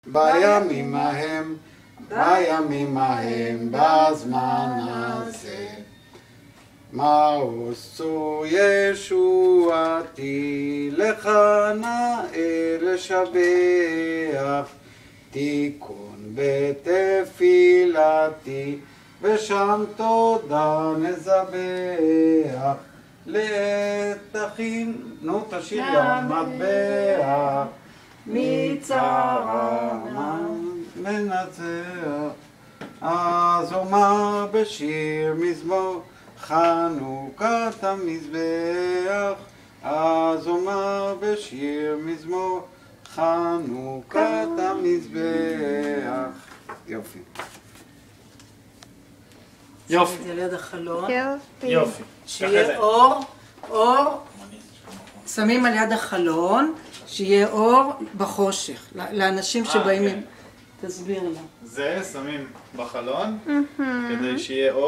בימים ההם בזמן הזה. מה עשו ישועתי, לך נאה לשבח. תיקון בתפילתי, ושם תודה נזבח. לעת תכין, נו תשיר המטבע, מצרה מנצח. אז אומר בשיר מזמור חנוכת המזבח. אז אומר בשיר מזמור חנוכת המזבח. יופי. יופי. זה ליד החלון. יופי. שיהיה אור. שמים על יד החלון, שיהיה אור בחושך. לאנשים שבאים... תסביר לה. זה שמים בחלון כדי שיהיה אור.